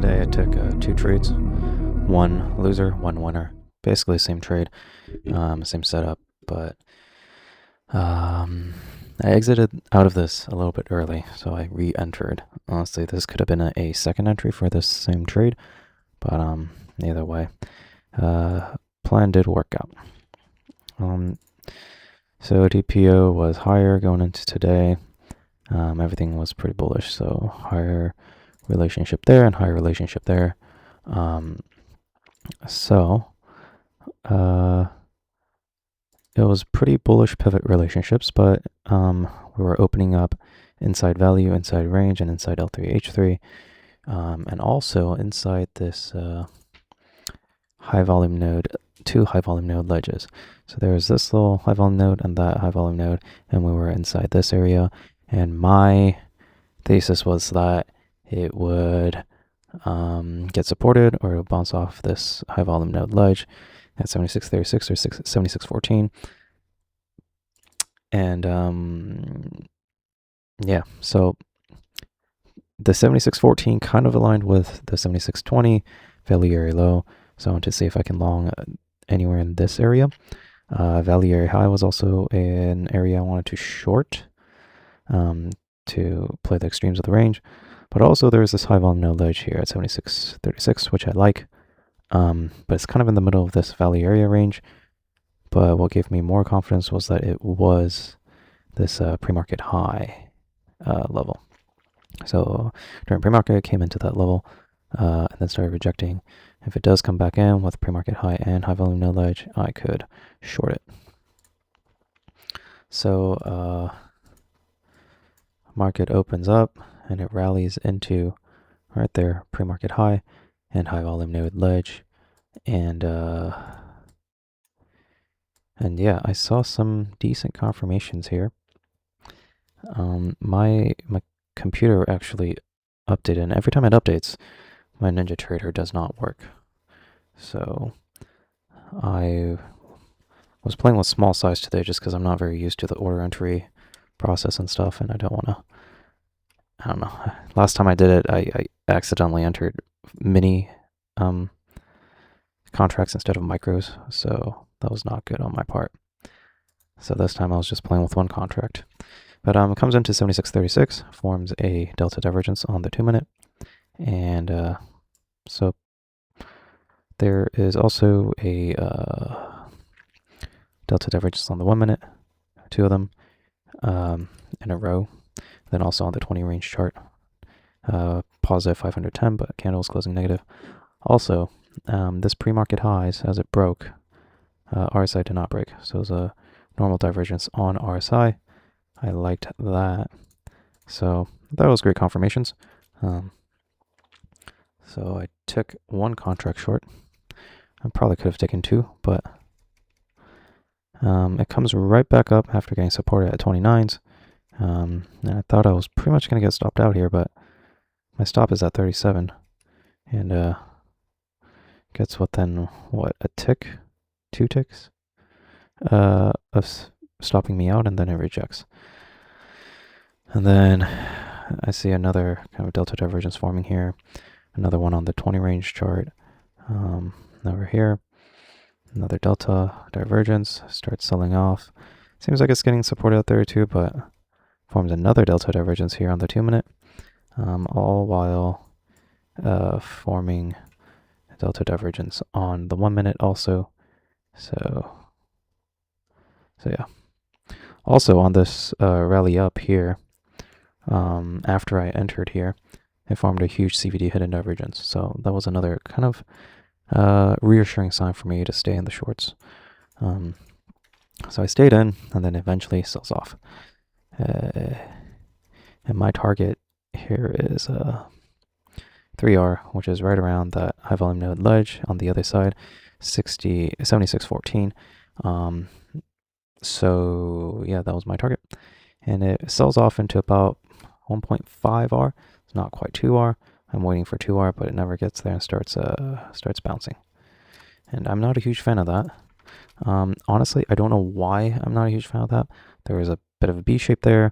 Today I took 2 trades, one loser, one winner. Basically same trade, same setup, but I exited out of this a little bit early, so I re-entered. Honestly, this could have been a second entry for this same trade, but either way, plan did work out. So DPO was higher going into today. Everything was pretty bullish, so higher relationship there and higher relationship there. It was pretty bullish pivot relationships, but we were opening up inside value, inside range, and inside L3, H3, and also inside this high volume node, 2 high volume node ledges. So there was this little high volume node and that high volume node, and we were inside this area. And my thesis was that it would get supported or it'll bounce off this high volume node ledge at 76.36 or 76.14. And yeah, so the 76.14 kind of aligned with the 76.20 value area low. So I want to see if I can long anywhere in this area. Value area high was also an area I wanted to short to play the extremes of the range. But also there's this high volume node ledge here at 76.36, which I like. But it's kind of in the middle of this value area range. But what gave me more confidence was that it was this pre-market high level. So during pre-market, it came into that level and then started rejecting. If it does come back in with pre-market high and high volume node ledge, I could short it. So market opens up and it rallies into right there, pre-market high and high volume node ledge. And yeah, I saw some decent confirmations here. My computer actually updated, and every time it updates, my NinjaTrader does not work. So I was playing with small size today just because I'm not very used to the order entry process and stuff, and I don't want to, I don't know. Last time I did it, I accidentally entered mini contracts instead of micros, so that was not good on my part. So this time I was just playing with one contract. But it comes into 76.36, forms a delta divergence on the 2-minute, and so there is also a delta divergence on the 1-minute, 2 of them in a row, then also on the 20 range chart, positive 510, but candles closing negative. Also, this pre-market highs, as it broke, RSI did not break, so it was a normal divergence on RSI. I liked that. So that was great confirmations. So I took one contract short. I probably could have taken 2, but it comes right back up after getting supported at 29s. And I thought I was pretty much going to get stopped out here, but my stop is at 37. And gets within, what, a tick? 2 ticks? Of stopping me out, and then it rejects. And then I see another kind of delta divergence forming here. Another one on the 20 range chart. Over here, another delta divergence, starts selling off. Seems like it's getting supported out there too, but forms another delta divergence here on the 2-minute. All while forming a delta divergence on the 1-minute also. So yeah. Also on this rally up here, after I entered here, it formed a huge CVD hidden divergence. So that was another kind of reassuring sign for me to stay in the shorts. So I stayed in, and then eventually sells off. And my target here is 3R, which is right around that high volume node ledge on the other side, 76.14. So yeah, that was my target. And it sells off into about 1.5R. It's not quite 2R. I'm waiting for 2R, but it never gets there and starts bouncing. And I'm not a huge fan of that. Honestly, I don't know why I'm not a huge fan of that. There is a bit of a B shape there.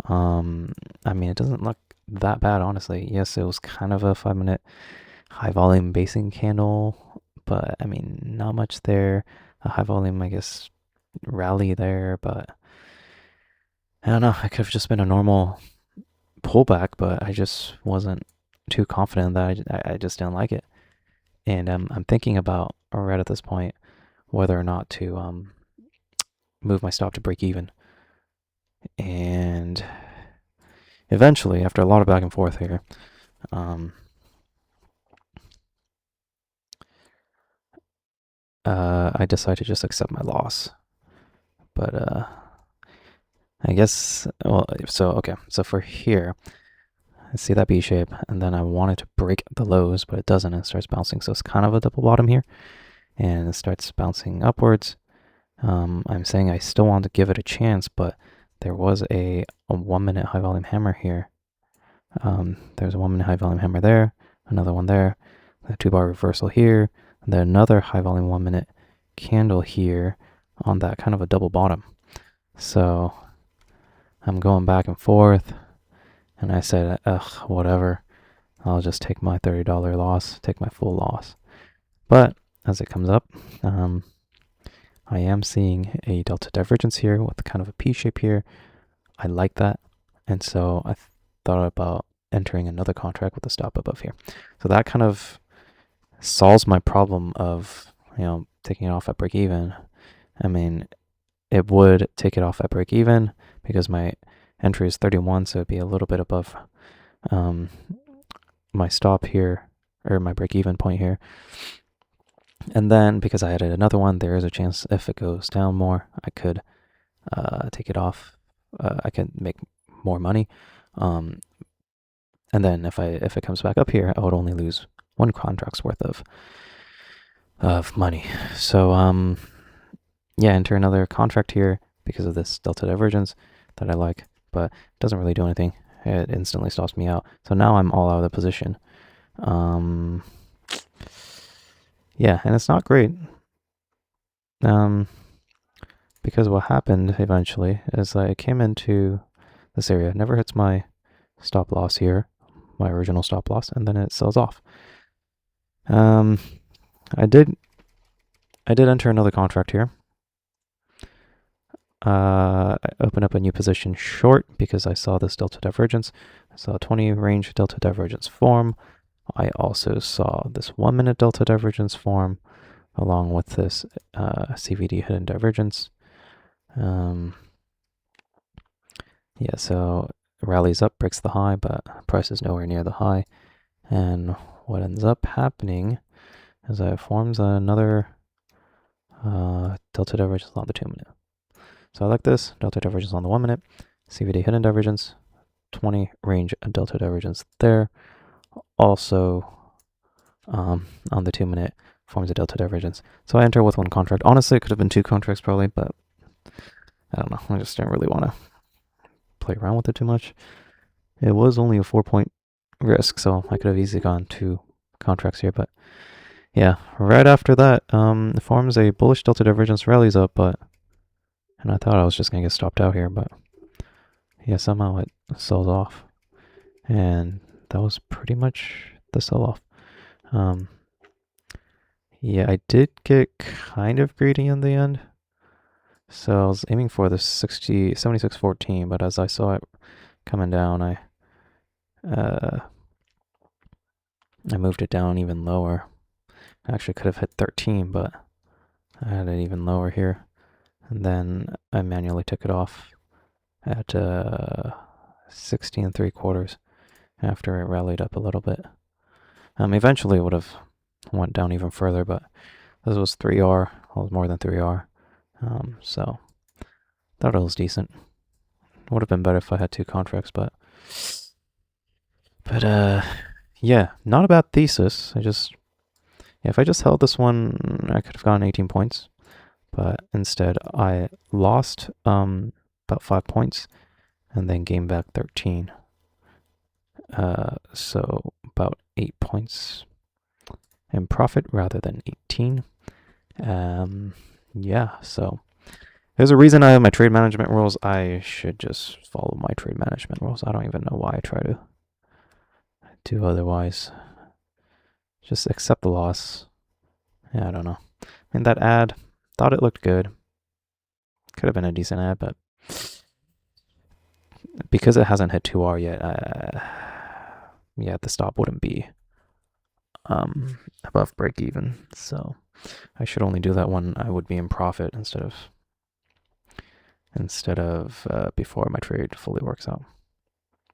I mean, it doesn't look that bad, honestly. Yes, it was kind of a 5-minute high volume basing candle, but I mean, not much there. A high volume, I guess, rally there, but I don't know. It could have just been a normal pullback, but I just wasn't too confident that I just didn't like it. And I'm thinking about, right at this point, whether or not to move my stop to break even. And eventually, after a lot of back and forth here, I decided to just accept my loss. But I guess, well, okay. So for here, I see that B shape, and then I wanted to break the lows, but it doesn't. It starts bouncing, so it's kind of a double bottom here, and it starts bouncing upwards. I'm saying I still want to give it a chance, but there was a 1-minute high volume hammer here. There's a 1-minute high volume hammer there, another one there, a 2-bar reversal here, and then another high volume 1-minute candle here on that kind of a double bottom. So I'm going back and forth, and I said, ugh, whatever. I'll just take my $30 loss, take my full loss. But as it comes up, I am seeing a delta divergence here with kind of a P shape here. I like that. And so I thought about entering another contract with a stop above here. So that kind of solves my problem of, taking it off at break even. I mean, it would take it off at break even because my entry is 31, so it'd be a little bit above my stop here, or my break even point here. And then because I added another one, there is a chance if it goes down more, I could take it off. I can make more money. And then if it comes back up here, I would only lose 1 contract's worth of money. So yeah, enter another contract here because of this delta divergence that I like, but it doesn't really do anything. It instantly stops me out. So now I'm all out of the position. Yeah, and it's not great. Because what happened eventually is I came into this area, never hits my stop loss here, my original stop loss, and then it sells off. I did enter another contract here. I opened up a new position short because I saw this delta divergence. I saw a 20 range delta divergence form. I also saw this 1-minute delta divergence form along with this CVD hidden divergence. Yeah, so rallies up, breaks the high, but price is nowhere near the high. And what ends up happening is it forms another delta divergence on the 2-minute. So I like this, delta divergence on the 1-minute, CVD hidden divergence, 20 range delta divergence there. Also on the 2-minute forms a delta divergence. So I enter with 1 contract. Honestly, it could have been 2 contracts probably, but I don't know. I just didn't really want to play around with it too much. It was only a 4-point risk, so I could have easily gone 2 contracts here, but yeah, right after that, it forms a bullish delta divergence, rallies up, and I thought I was just going to get stopped out here, but yeah, somehow it sells off. And that was pretty much the sell-off. Yeah, I did get kind of greedy in the end. So I was aiming for the 76.14, but as I saw it coming down, I moved it down even lower. I actually could have hit 13, but I had it even lower here. And then I manually took it off at 16 3/4 after it rallied up a little bit. Eventually it would have went down even further, but this was 3R, well, it was more than 3R. So thought it was decent. Would have been better if I had 2 contracts, but yeah, not a bad thesis. If I just held this one, I could have gotten 18 points, but instead I lost about 5 points and then gained back 13. So about 8 points in profit rather than 18. Yeah, so there's a reason I have my trade management rules. I should just follow my trade management rules. I don't even know why I try to do otherwise. Just accept the loss. Yeah, I don't know. And that ad, thought it looked good. Could have been a decent ad, but because it hasn't hit 2R yet, yeah, the stop wouldn't be above break even. So I should only do that when I would be in profit instead of before my trade fully works out.